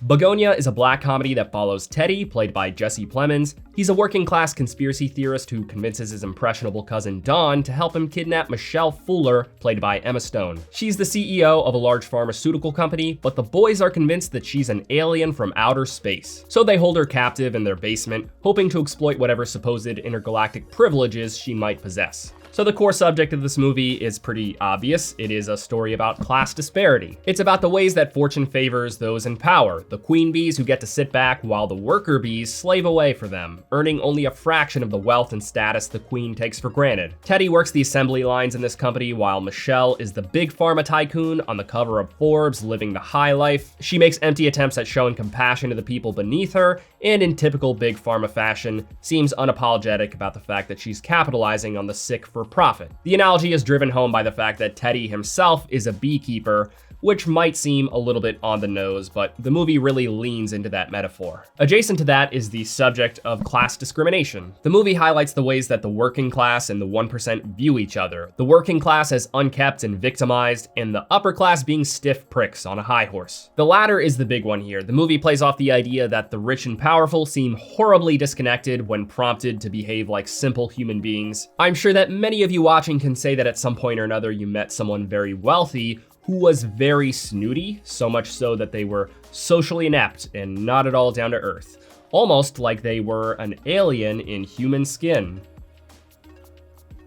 BUGONIA is a black comedy that follows Teddy, played by Jesse Plemons. He's a working-class conspiracy theorist who convinces his impressionable cousin Dawn to help him kidnap Michelle Fuller, played by Emma Stone. She's the CEO of a large pharmaceutical company, but the boys are convinced that she's an alien from outer space. So they hold her captive in their basement, hoping to exploit whatever supposed intergalactic privileges she might possess. So the core subject of this movie is pretty obvious. It is a story about class disparity. It's about the ways that fortune favors those in power, the queen bees who get to sit back while the worker bees slave away for them, earning only a fraction of the wealth and status the queen takes for granted. Teddy works the assembly lines in this company while Michelle is the big pharma tycoon on the cover of Forbes living the high life. She makes empty attempts at showing compassion to the people beneath her, and in typical big pharma fashion, seems unapologetic about the fact that she's capitalizing on the sick for profit. The analogy is driven home by the fact that Teddy himself is a beekeeper, which might seem a little bit on the nose, but the movie really leans into that metaphor. Adjacent to that is the subject of class discrimination. The movie highlights the ways that the working class and the 1% view each other, the working class as unkept and victimized, and the upper class being stiff pricks on a high horse. The latter is the big one here. The movie plays off the idea that the rich and powerful seem horribly disconnected when prompted to behave like simple human beings. I'm sure that many of you watching can say that at some point or another you met someone very wealthy who was very snooty, so much so that they were socially inept and not at all down to earth, almost like they were an alien in human skin.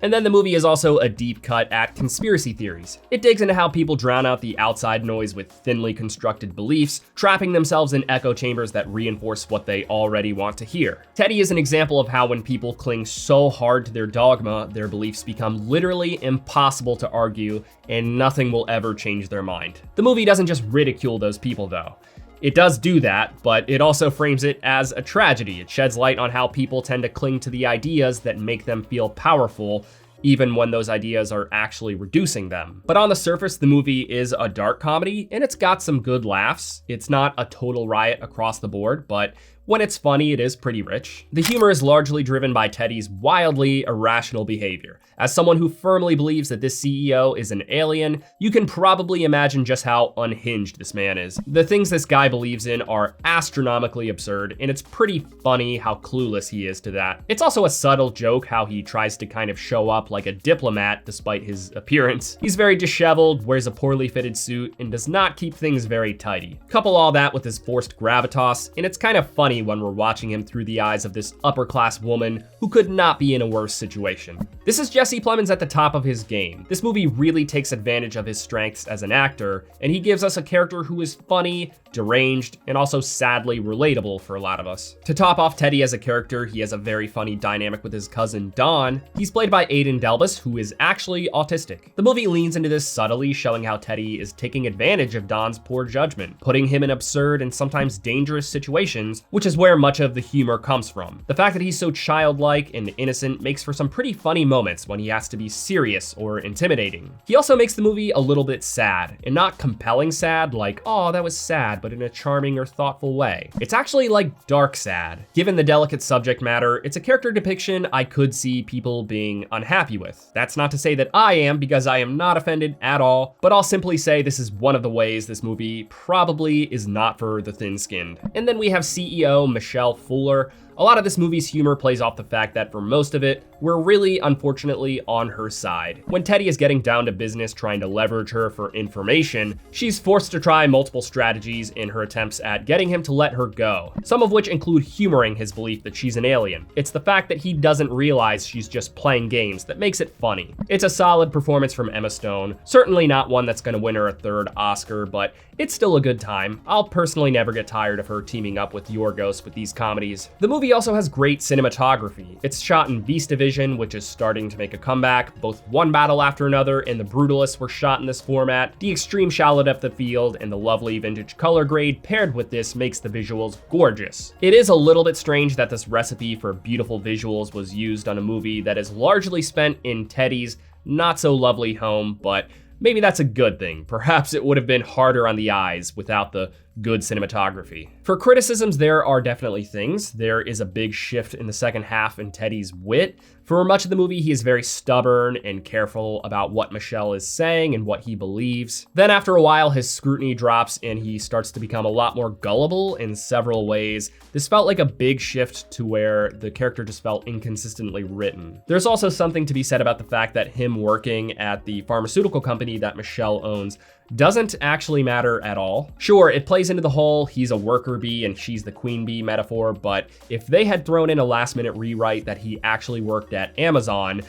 And then the movie is also a deep cut at conspiracy theories. It digs into how people drown out the outside noise with thinly constructed beliefs, trapping themselves in echo chambers that reinforce what they already want to hear. Teddy is an example of how when people cling so hard to their dogma, their beliefs become literally impossible to argue, and nothing will ever change their mind. The movie doesn't just ridicule those people though. It does do that, but it also frames it as a tragedy. It sheds light on how people tend to cling to the ideas that make them feel powerful, even when those ideas are actually reducing them. But on the surface, the movie is a dark comedy, and it's got some good laughs. It's not a total riot across the board, but when it's funny, it is pretty rich. The humor is largely driven by Teddy's wildly irrational behavior. As someone who firmly believes that this CEO is an alien, you can probably imagine just how unhinged this man is. The things this guy believes in are astronomically absurd, and it's pretty funny how clueless he is to that. It's also a subtle joke how he tries to kind of show up like a diplomat despite his appearance. He's very disheveled, wears a poorly fitted suit, and does not keep things very tidy. Couple all that with his forced gravitas, and it's kind of funny when we're watching him through the eyes of this upper class woman who could not be in a worse situation. This is Jesse Plemons at the top of his game. This movie really takes advantage of his strengths as an actor, and he gives us a character who is funny, deranged, and also sadly relatable for a lot of us. To top off Teddy as a character, he has a very funny dynamic with his cousin Dawn. He's played by Aiden Delbus, who is actually autistic. The movie leans into this subtly, showing how Teddy is taking advantage of Dawn's poor judgment, putting him in absurd and sometimes dangerous situations, which is where much of the humor comes from. The fact that he's so childlike and innocent makes for some pretty funny moments when he has to be serious or intimidating. He also makes the movie a little bit sad, and not compelling sad like, oh, that was sad, but in a charming or thoughtful way. It's actually like dark sad. Given the delicate subject matter, it's a character depiction I could see people being unhappy with. That's not to say that I am, because I am not offended at all, but I'll simply say this is one of the ways this movie probably is not for the thin-skinned. And then we have CEO Michelle Fuller. A lot of this movie's humor plays off the fact that for most of it, we're really, unfortunately, on her side. When Teddy is getting down to business trying to leverage her for information, she's forced to try multiple strategies in her attempts at getting him to let her go, some of which include humoring his belief that she's an alien. It's the fact that he doesn't realize she's just playing games that makes it funny. It's a solid performance from Emma Stone, certainly not one that's gonna win her a third Oscar, but it's still a good time. I'll personally never get tired of her teaming up with Yorgos with these comedies. The movie also has great cinematography. It's shot in Beast Division, which is starting to make a comeback. Both one battle after another and the Brutalists were shot in this format. The extreme shallow depth of field and the lovely vintage color grade paired with this makes the visuals gorgeous. It is a little bit strange that this recipe for beautiful visuals was used on a movie that is largely spent in Teddy's not so lovely home, but maybe that's a good thing. Perhaps it would have been harder on the eyes without the good cinematography. For criticisms, there are definitely things. There is a big shift in the second half in Teddy's wit. For much of the movie, he is very stubborn and careful about what Michelle is saying and what he believes. Then after a while, his scrutiny drops and he starts to become a lot more gullible in several ways. This felt like a big shift to where the character just felt inconsistently written. There's also something to be said about the fact that him working at the pharmaceutical company that Michelle owns doesn't actually matter at all. Sure, it plays into the whole he's a worker bee and she's the queen bee metaphor, but if they had thrown in a last-minute rewrite that he actually worked at Amazon,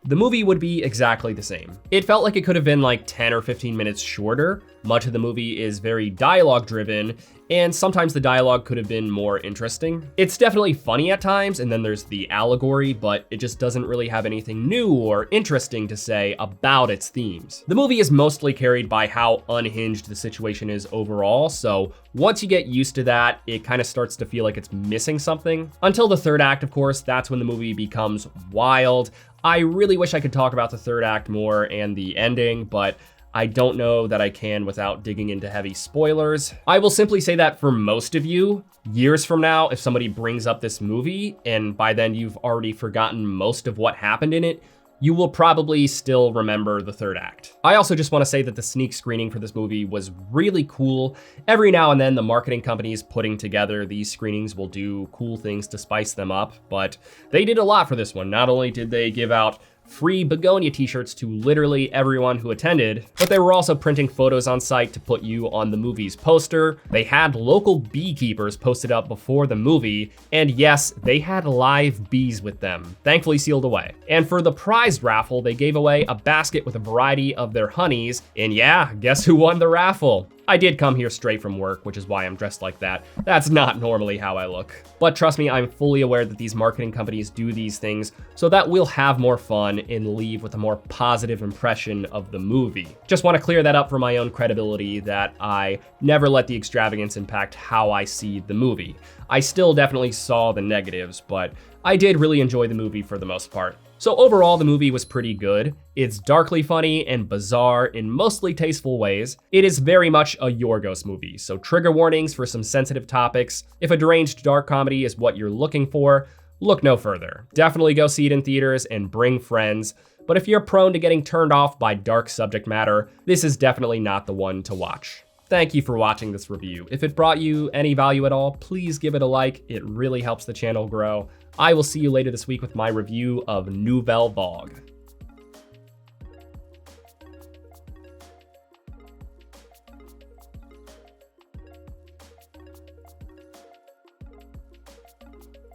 the movie would be exactly the same. It felt like it could have been like 10 or 15 minutes shorter. Much of the movie is very dialogue-driven, and sometimes the dialogue could have been more interesting. It's definitely funny at times, and then there's the allegory, but it just doesn't really have anything new or interesting to say about its themes. The movie is mostly carried by how unhinged the situation is overall, so once you get used to that, it kind of starts to feel like it's missing something. Until the third act, of course, that's when the movie becomes wild. I really wish I could talk about the third act more and the ending, but I don't know that I can without digging into heavy spoilers. I will simply say that for most of you, years from now, if somebody brings up this movie and by then you've already forgotten most of what happened in it, you will probably still remember the third act. I also just want to say that the sneak screening for this movie was really cool. Every now and then, the marketing companies putting together these screenings will do cool things to spice them up, but they did a lot for this one. Not only did they give out free BUGONIA t-shirts to literally everyone who attended, but they were also printing photos on site to put you on the movie's poster. They had local beekeepers posted up before the movie, and yes, they had live bees with them, thankfully sealed away. And for the prize raffle, they gave away a basket with a variety of their honeys, and yeah, guess who won the raffle? I did come here straight from work, which is why I'm dressed like that. That's not normally how I look. But trust me, I'm fully aware that these marketing companies do these things so that we'll have more fun and leave with a more positive impression of the movie. Just want to clear that up for my own credibility that I never let the extravagance impact how I see the movie. I still definitely saw the negatives, but I did really enjoy the movie for the most part. So overall, the movie was pretty good. It's darkly funny and bizarre in mostly tasteful ways. It is very much a Yorgos movie, so trigger warnings for some sensitive topics. If a deranged dark comedy is what you're looking for, look no further. Definitely go see it in theaters and bring friends. But if you're prone to getting turned off by dark subject matter, this is definitely not the one to watch. Thank you for watching this review. If it brought you any value at all, please give it a like. It really helps the channel grow. I will see you later this week with my review of Nouvelle Vague.